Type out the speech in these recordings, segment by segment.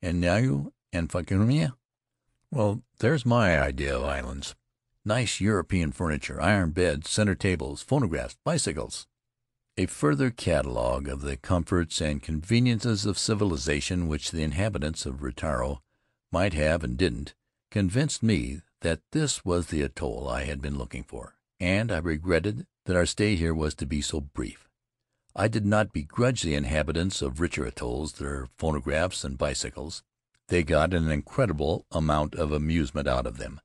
And Niue and Fakirima? Well, there's my idea of islands. Nice European furniture, iron beds, center tables, phonographs, bicycles." A further catalogue of the comforts and conveniences of civilization which the inhabitants of Rutiaro might have and didn't, convinced me that this was the atoll I had been looking for, and I regretted that our stay here was to be so brief. I did not begrudge the inhabitants of richer atolls their phonographs and bicycles. They got an incredible amount of amusement out of them,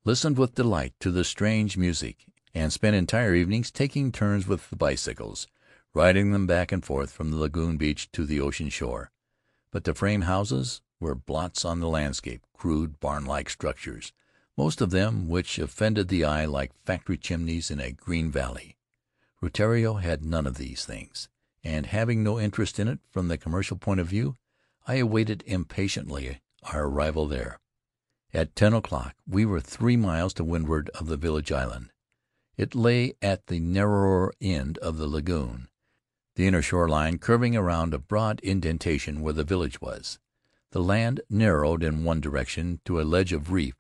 listened with delight to the strange music, and spent entire evenings taking turns with the bicycles, riding them back and forth from the lagoon beach to the ocean shore. But the frame houses were blots on the landscape, crude, barn-like structures, most of them which offended the eye like factory chimneys in a green valley. Rutiaro had none of these things, and having no interest in it from the commercial point of view, I awaited impatiently our arrival there. At 10 o'clock we were 3 miles to windward of the village island. It lay at the narrower end of the lagoon, the inner shore line curving around a broad indentation where the village was. The land narrowed in one direction to a ledge of reef.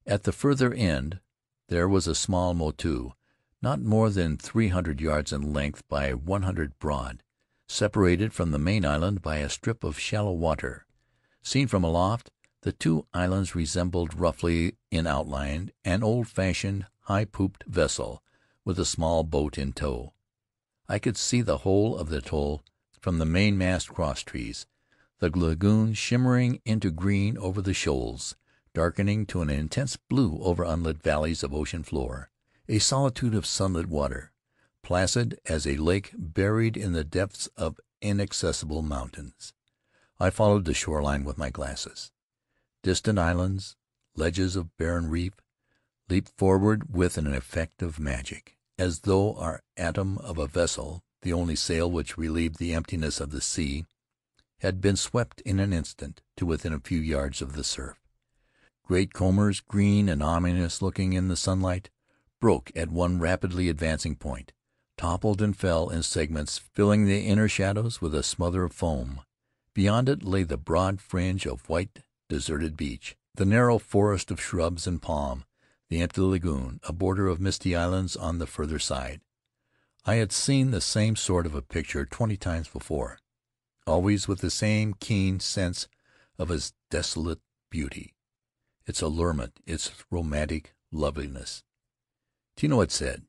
At the further end there was a small motu, not more than 300 yards in length by 100 broad, separated from the main island by a strip of shallow water. Seen from aloft, the two islands resembled roughly in outline an old-fashioned, high-pooped vessel with a small boat in tow. I could see the whole of the atoll from the mainmast crosstrees, the lagoon shimmering into green over the shoals, darkening to an intense blue over unlit valleys of ocean floor, a solitude of sunlit water, placid as a lake buried in the depths of inaccessible mountains. I followed the shoreline with my glasses. Distant islands, ledges of barren reef, leaped forward with an effect of magic, as though our atom of a vessel, the only sail which relieved the emptiness of the sea, had been swept in an instant to within a few yards of the surf. Great combers, green and ominous looking in the sunlight, broke at one rapidly advancing point, toppled and fell in segments, filling the inner shadows with a smother of foam. Beyond it lay the broad fringe of white, deserted beach, the narrow forest of shrubs and palm, the empty lagoon, a border of misty islands on the further side. I had seen the same sort of a picture 20 times before, always with the same keen sense of its desolate beauty, its allurement, its romantic loveliness. Tino had said,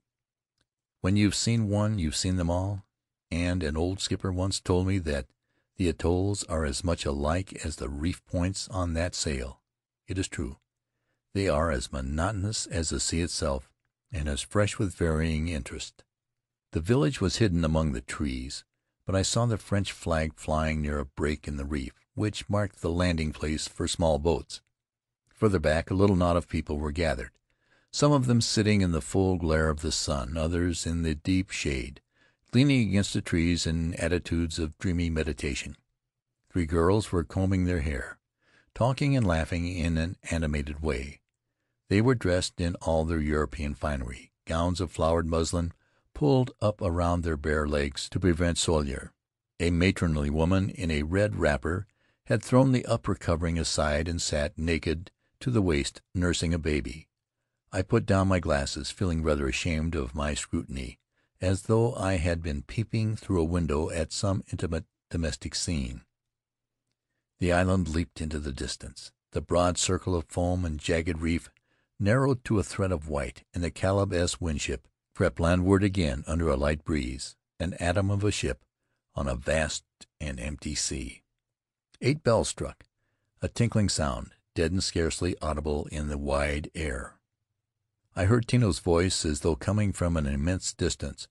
"When you've seen one, you've seen them all," and an old skipper once told me that the atolls are as much alike as the reef points on that sail. It is true. They are as monotonous as the sea itself, and as fresh with varying interest. The village was hidden among the trees, but I saw the French flag flying near a break in the reef, which marked the landing place for small boats. Further back, a little knot of people were gathered, some of them sitting in the full glare of the sun, others in the deep shade, leaning against the trees in attitudes of dreamy meditation. 3 girls were combing their hair, talking and laughing in an animated way. They were dressed in all their European finery, gowns of flowered muslin pulled up around their bare legs to prevent soilure. A matronly woman in a red wrapper had thrown the upper covering aside and sat, naked to the waist, nursing a baby. I put down my glasses, feeling rather ashamed of my scrutiny, as though I had been peeping through a window at some intimate domestic scene. The island leaped into the distance. The broad circle of foam and jagged reef narrowed to a thread of white, and the Caleb S. Winship crept landward again under a light breeze, an atom of a ship on a vast and empty sea. 8 bells struck, a tinkling sound, dead and scarcely audible in the wide air. I heard Tino's voice as though coming from an immense distance.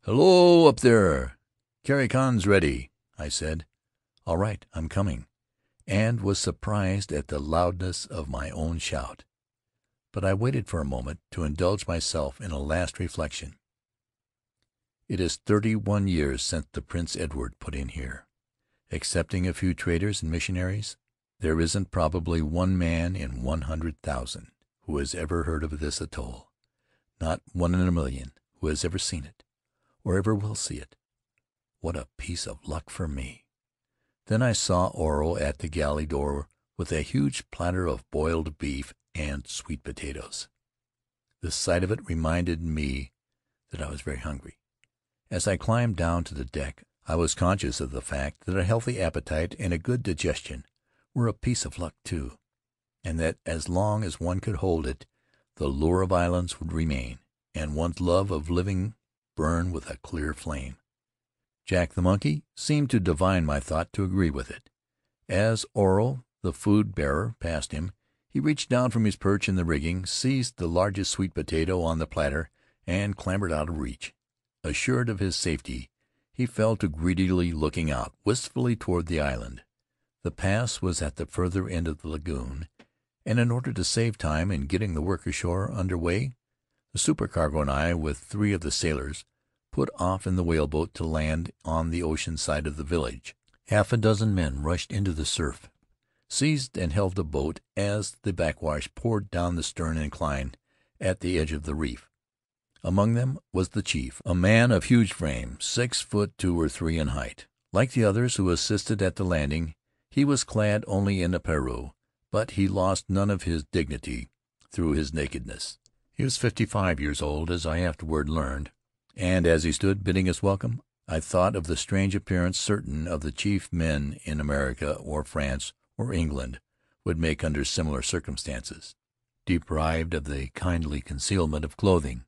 "Hello, up there! Carry Khan's ready," I said. "All right, I'm coming," and was surprised at the loudness of my own shout. But I waited for a moment to indulge myself in a last reflection. It is 31 years since the Prince Edward put in here. Excepting a few traders and missionaries, there isn't probably one man in 100,000 who has ever heard of this atoll, not one in a million who has ever seen it, or ever will see it. What a piece of luck for me! Then I saw Oro at the galley door with a huge platter of boiled beef and sweet potatoes. The sight of it reminded me that I was very hungry. As I climbed down to the deck, I was conscious of the fact that a healthy appetite and a good digestion were a piece of luck, too, and that as long as one could hold it, the lure of islands would remain, and one's love of living burn with a clear flame. Jack the monkey seemed to divine my thought, to agree with it. As Oro, the food-bearer, passed him, he reached down from his perch in the rigging, seized the largest sweet potato on the platter, and clambered out of reach. Assured of his safety, he fell to greedily looking out wistfully toward the island. The pass was at the further end of the lagoon, and in order to save time in getting the work ashore under way, the supercargo and I, with 3 of the sailors, put off in the whaleboat to land on the ocean side of the village. Half a dozen men rushed into the surf, seized and held the boat as the backwash poured down the stern incline at the edge of the reef. Among them was the chief, a man of huge frame, 6 foot 2 or 3 in height. Like the others who assisted at the landing, he was clad only in a pareu, but he lost none of his dignity through his nakedness. He was 55 years old, as I afterward learned, and as he stood bidding us welcome, I thought of the strange appearance certain of the chief men in America or France or England would make under similar circumstances. Deprived of the kindly concealment of clothing,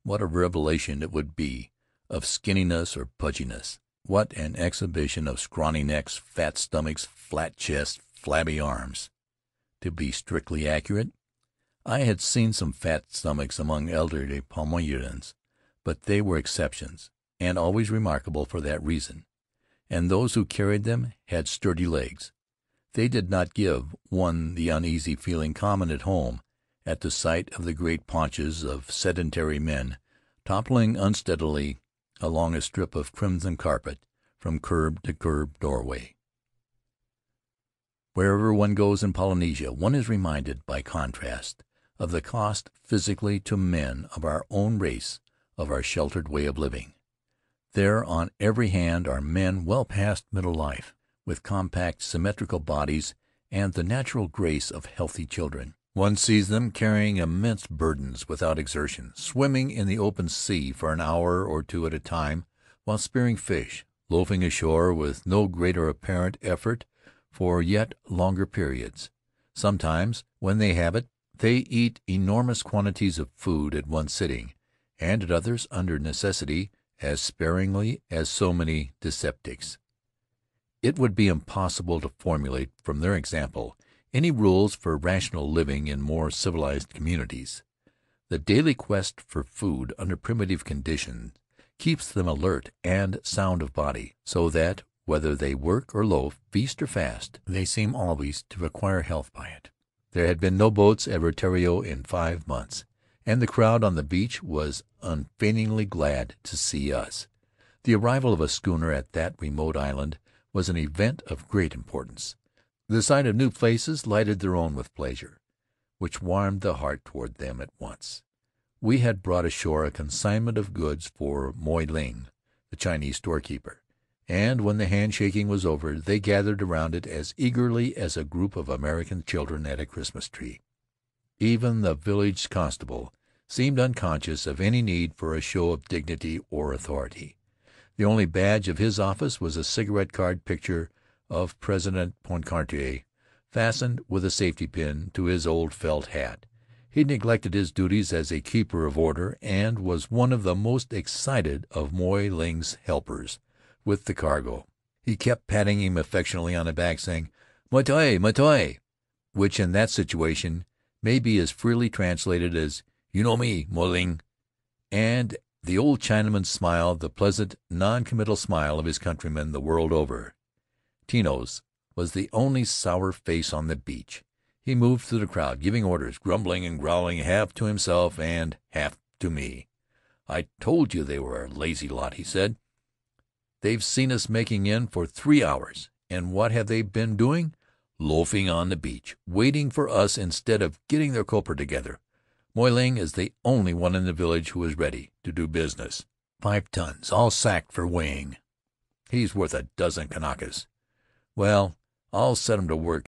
what a revelation it would be of skinniness or pudginess! What an exhibition of scrawny necks, fat stomachs, flat chests, flabby arms! To be strictly accurate, I had seen some fat stomachs among elderly Palmyrans, but they were exceptions, and always remarkable for that reason, and those who carried them had sturdy legs. They did not give one the uneasy feeling common at home at the sight of the great paunches of sedentary men toppling unsteadily along a strip of crimson carpet from curb to curb doorway. Wherever one goes in Polynesia, one is reminded, by contrast, of the cost physically to men of our own race of our sheltered way of living. There on every hand are men well past middle life, with compact, symmetrical bodies and the natural grace of healthy children. One sees them carrying immense burdens without exertion, swimming in the open sea for an hour or 2 at a time while spearing fish, loafing ashore with no greater apparent effort for yet longer periods. Sometimes, when they have it, they eat enormous quantities of food at one sitting, and at others, under necessity, as sparingly as so many dyspeptics. It would be impossible to formulate from their example any rules for rational living in more civilized communities. The daily quest for food under primitive conditions keeps them alert and sound of body, so that, whether they work or loaf, feast or fast, they seem always to acquire health by it. There had been no boats at Rutiaro in 5 months, and the crowd on the beach was unfeigningly glad to see us. The arrival of a schooner at that remote island was an event of great importance. The sight of new faces lighted their own with pleasure, which warmed the heart toward them at once. We had brought ashore a consignment of goods for Moy Ling, the Chinese storekeeper, and when the handshaking was over, they gathered around it as eagerly as a group of American children at a Christmas tree. Even the village constable seemed unconscious of any need for a show of dignity or authority. The only badge of his office was a cigarette-card picture of President Poincaré, fastened with a safety pin to his old felt hat. He neglected his duties as a keeper of order, and was one of the most excited of Moy Ling's helpers with the cargo. He kept patting him affectionately on the back, saying, "Matoi, matoi," which in that situation may be as freely translated as, "You know me, Moy Ling." And the old Chinaman smiled, the pleasant, non-committal smile of his countrymen the world over. Tino's was the only sour face on the beach. He moved through the crowd, giving orders, grumbling and growling, half to himself and half to me. "I told you they were a lazy lot," he said. "They've seen us making in for 3 hours, and what have they been doing? Loafing on the beach, waiting for us instead of getting their copra together. Moy Ling is the only one in the village who is ready to do business. 5 tons, all sacked for weighing. He's worth a dozen Kanakas. Well, I'll set 'em to work